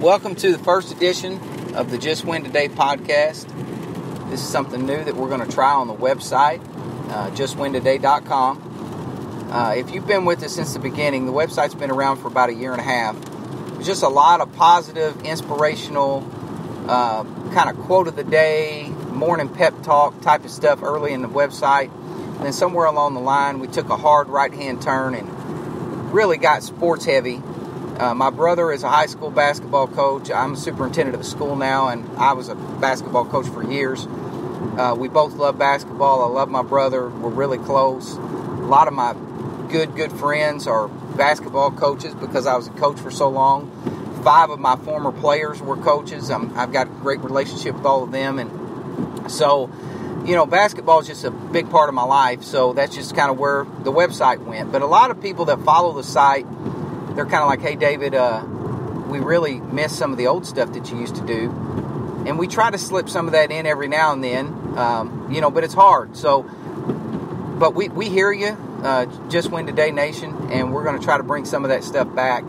Welcome to the first edition of the Just Win Today podcast. This is something new that we're going to try on the website, justwintoday.com. If you've been with us since the beginning, the website's been around for about a year and a half. There's just a lot of positive, inspirational, kind of quote of the day, morning pep talk type of stuff early in the website. And then somewhere along the line, we took a hard right-hand turn and really got sports heavy. My brother is a high school basketball coach. I'm a superintendent of a school now, and I was a basketball coach for years. We both love basketball. I love my brother. We're really close. A lot of my good friends are basketball coaches because I was a coach for so long. 5 of my former players were coaches. I've got a great relationship with all of them. And so, basketball is just a big part of my life. So that's just kind of where the website went. But a lot of people that follow the site, they're kind of like, hey, David, we really miss some of the old stuff that you used to do. And we try to slip some of that in every now and then, but it's hard. So, but we hear you, Just Win Today Nation, and we're going to try to bring some of that stuff back.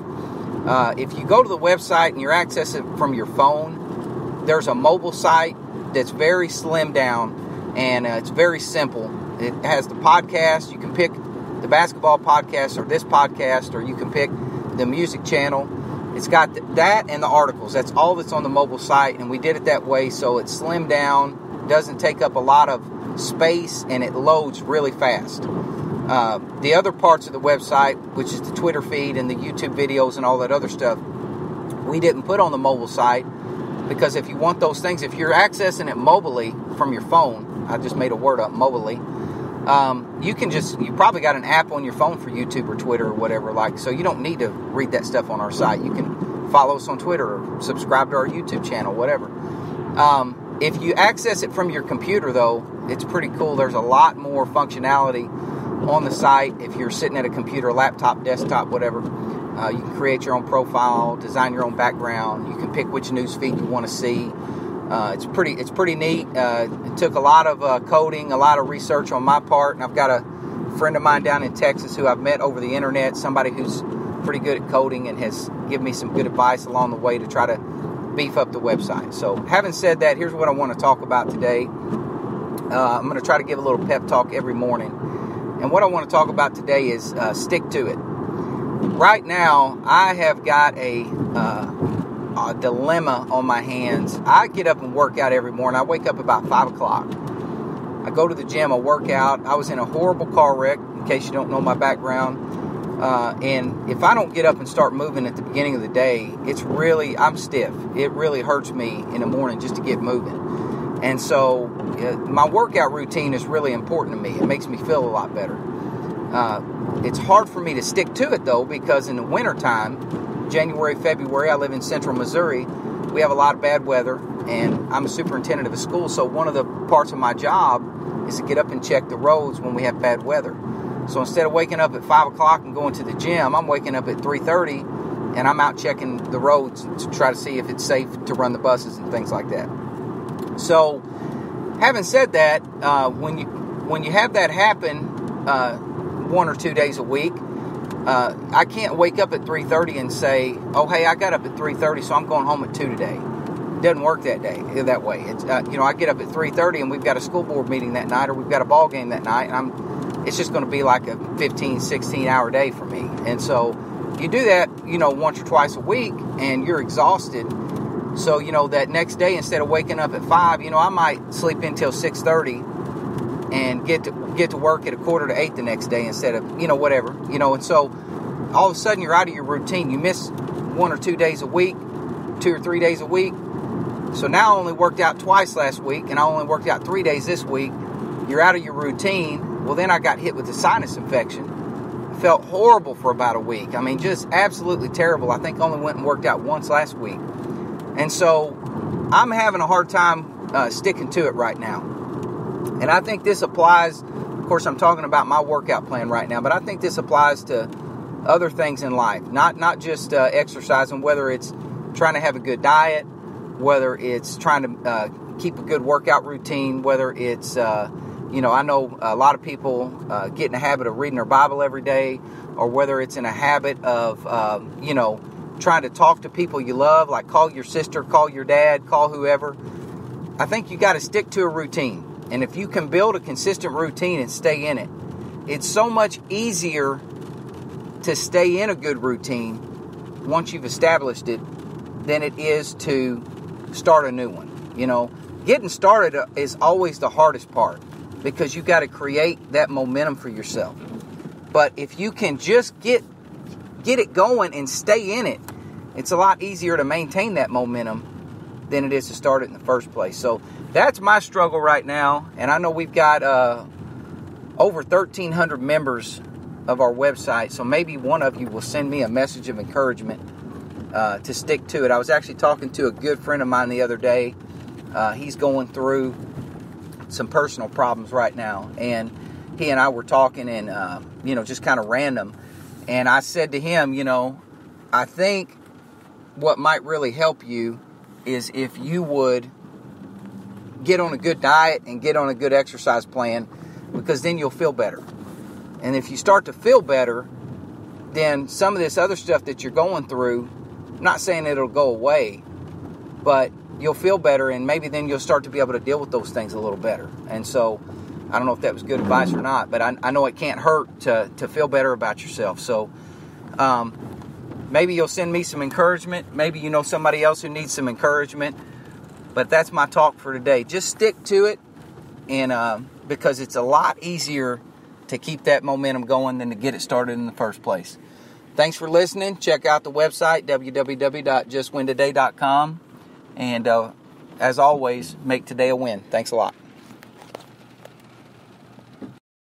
If you go to the website and you're accessing it from your phone, there's a mobile site that's very slimmed down, and it's very simple. It has the podcast. You can pick the basketball podcast or this podcast, or you can pick the music channel. It's got that and the articles. That's all that's on the mobile site, and we did it that way so it's slimmed down, doesn't take up a lot of space, and it loads really fast. The other parts of the website, which is the Twitter feed and the YouTube videos and all that other stuff, we didn't put on the mobile site because if you want those things, if you're accessing it mobily from your phone, I just made a word up, mobily, you probably got an app on your phone for YouTube or Twitter or whatever, so you don't need to read that stuff on our site. You can follow us on Twitter or subscribe to our YouTube channel, whatever. If you access it from your computer, though, it's pretty cool. There's a lot more functionality on the site. If you're sitting at a computer, laptop, desktop, whatever, you can create your own profile, design your own background. You can pick which news feed you want to see. It's pretty neat. It took a lot of coding, a lot of research on my part, and I've got a friend of mine down in Texas who I've met over the internet, somebody who's pretty good at coding and has given me some good advice along the way to try to beef up the website. So having said that, here's what I want to talk about today. I'm going to try to give a little pep talk every morning. And what I want to talk about today is stick to it. Right now, I have got a dilemma on my hands. I get up and work out every morning. I wake up about 5 o'clock. I go to the gym, I work out. I was in a horrible car wreck, in case you don't know my background. And if I don't get up and start moving at the beginning of the day, I'm stiff. It really hurts me in the morning just to get moving. And so my workout routine is really important to me. It makes me feel a lot better. It's hard for me to stick to it, though, because in the wintertime, January, February, I live in central Missouri. We have a lot of bad weather, and I'm a superintendent of a school, so one of the parts of my job is to get up and check the roads when we have bad weather. So instead of waking up at 5 o'clock and going to the gym, I'm waking up at 3:30, and I'm out checking the roads to try to see if it's safe to run the buses and things like that. So, having said that, when you have that happen 1 or 2 days a week, I can't wake up at 3:30 and say, oh, hey, I got up at 3:30, so I'm going home at 2 today. It doesn't work that way. It's, I get up at 3:30 and we've got a school board meeting that night, or we've got a ball game that night, and it's just going to be like a 15, 16-hour day for me. And so you do that, once or twice a week, and you're exhausted. So, that next day, instead of waking up at 5, I might sleep until 6:30 and get to work at 7:45 the next day instead of, whatever. And so all of a sudden you're out of your routine. You miss 1 or 2 days a week, 2 or 3 days a week. So now I only worked out twice last week, and I only worked out 3 days this week. You're out of your routine. Well, then I got hit with a sinus infection. Felt horrible for about a week. I mean, just absolutely terrible. I think I only went and worked out once last week. And so I'm having a hard time sticking to it right now. And I think this applies, of course, I'm talking about my workout plan right now, but I think this applies to other things in life. Not just exercising, whether it's trying to have a good diet, whether it's trying to keep a good workout routine, whether it's, I know a lot of people get in the habit of reading their Bible every day, or whether it's in a habit of, trying to talk to people you love, like call your sister, call your dad, call whoever. I think you got to stick to a routine. And if you can build a consistent routine and stay in it, it's so much easier to stay in a good routine once you've established it than it is to start a new one. You know, getting started is always the hardest part because you got to create that momentum for yourself. But if you can just get it going and stay in it, it's a lot easier to maintain that momentum than it is to start it in the first place. So that's my struggle right now. And I know we've got over 1,300 members of our website. So maybe one of you will send me a message of encouragement to stick to it. I was actually talking to a good friend of mine the other day. He's going through some personal problems right now. And he and I were talking and, just kind of random. And I said to him, I think what might really help you is if you would get on a good diet and get on a good exercise plan, because then you'll feel better. And if you start to feel better, then some of this other stuff that you're going through, I'm not saying it'll go away, but you'll feel better, and maybe then you'll start to be able to deal with those things a little better. And so I don't know if that was good advice or not, but I know it can't hurt to feel better about yourself. So maybe you'll send me some encouragement. Maybe you know somebody else who needs some encouragement. But that's my talk for today. Just stick to it, and because it's a lot easier to keep that momentum going than to get it started in the first place. Thanks for listening. Check out the website, www.justwintoday.com. And as always, make today a win. Thanks a lot.